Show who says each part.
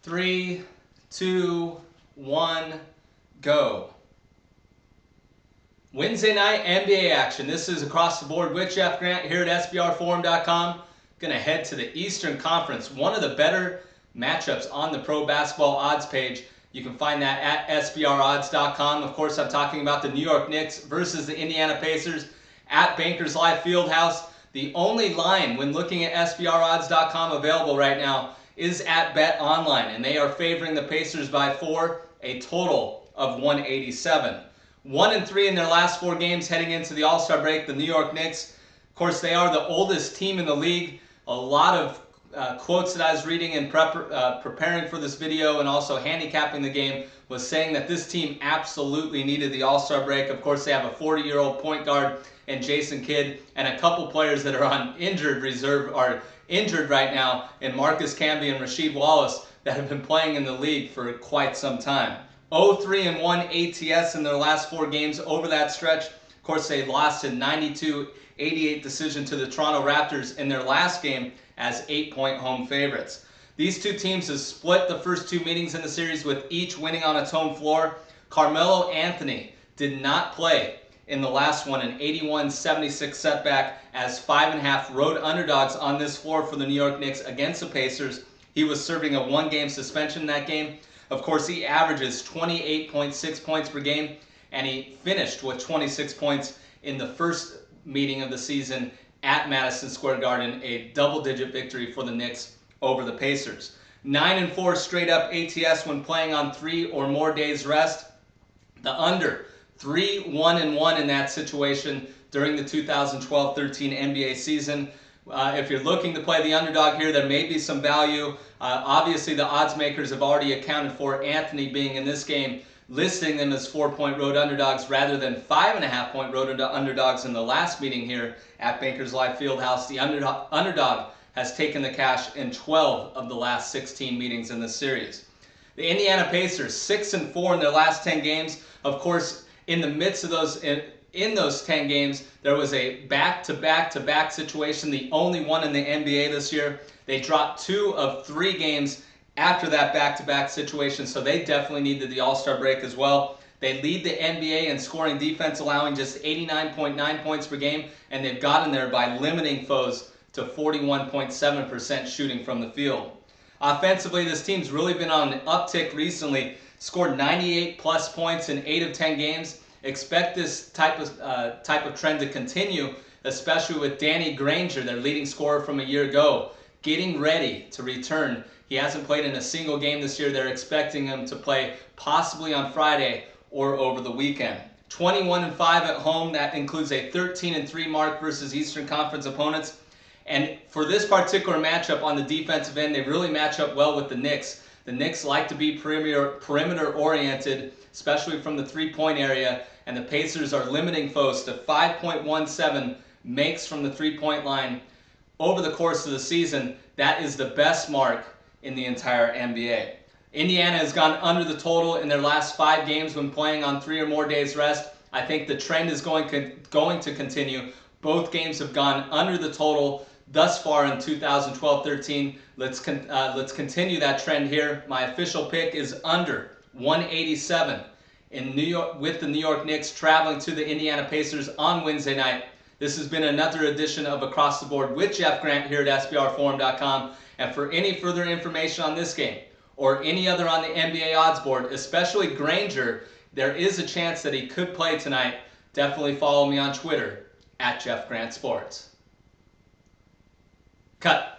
Speaker 1: 3, 2, 1, go. Wednesday night NBA action. This is Across the Board with Jeff Grant here at SBRforum.com. Going to head to the Eastern Conference, one of the better matchups on the pro basketball odds page. You can find that at SBRodds.com. Of course, I'm talking about the New York Knicks versus the Indiana Pacers at Bankers Life Fieldhouse. The only line when looking at SBRodds.com available right now is at Bet Online, and they are favoring the Pacers by 4, a total of 187. 1-3 in their last 4 games heading into the All-Star break. The New York Knicks, of course, they are the oldest team in the league. A lot of quotes that I was reading and preparing for this video and also handicapping the game was saying that this team absolutely needed the All-Star break. Of course, they have a 40-year-old point guard and Jason Kidd, and a couple players that are on injured reserve are injured right now, and Marcus Camby and Rasheed Wallace that have been playing in the league for quite some time. 0-3-1 ATS in their last 4 games over that stretch. Of course, they lost a 92-88 decision to the Toronto Raptors in their last game as 8-point home favorites. These two teams have split the first 2 meetings in the series with each winning on its home floor. Carmelo Anthony did not play in the last one, an 81-76 setback as 5.5 road underdogs on this floor for the New York Knicks against the Pacers. He was serving a 1-game suspension in that game. Of course, he averages 28.6 points per game, and he finished with 26 points in the first meeting of the season at Madison Square Garden, a double-digit victory for the Knicks over the Pacers. 9-4 straight up ATS when playing on 3 or more days rest. The under, 3-1-1 in that situation during the 2012-13 NBA season. If you're looking to play the underdog here, there may be some value. Obviously, the odds makers have already accounted for Anthony being in this game, listing them as 4-point road underdogs rather than 5.5-point road underdogs in the last meeting here at Bankers Life Fieldhouse. The underdog has taken the cash in 12 of the last 16 meetings in this series. The Indiana Pacers, 6-4 in their last 10 games. Of course, in the midst of those, in those 10 games, there was a back-to-back-to-back situation, the only one in the NBA this year. They dropped 2 of 3 games after that back-to-back situation, so they definitely needed the All-Star break as well. They lead the NBA in scoring defense, allowing just 89.9 points per game, and they've gotten there by limiting foes to 41.7% shooting from the field. Offensively, this team's really been on an uptick recently, scored 98-plus points in 8 of 10 games. Expect this type of trend to continue, especially with Danny Granger, their leading scorer from a year ago, getting ready to return. He hasn't played in a single game this year. They're expecting him to play possibly on Friday or over the weekend. 21-5 at home. That includes a 13-3 mark versus Eastern Conference opponents. And for this particular matchup on the defensive end, they really match up well with the Knicks. The Knicks like to be perimeter-oriented, especially from the 3-point area, and the Pacers are limiting foes to 5.17 makes from the 3-point line over the course of the season. That is the best mark in the entire NBA. Indiana has gone under the total in their last 5 games when playing on 3 or more days rest. I think the trend is going to continue. Both games have gone under the total thus far in 2012-13. Let's continue that trend here. My official pick is under 187 in New York, with the New York Knicks traveling to the Indiana Pacers on Wednesday night. This has been another edition of Across the Board with Jeff Grant here at SBRforum.com. And for any further information on this game or any other on the NBA odds board, especially Granger, there is a chance that he could play tonight. Definitely follow me on Twitter at Jeff Grant Sports. Cut.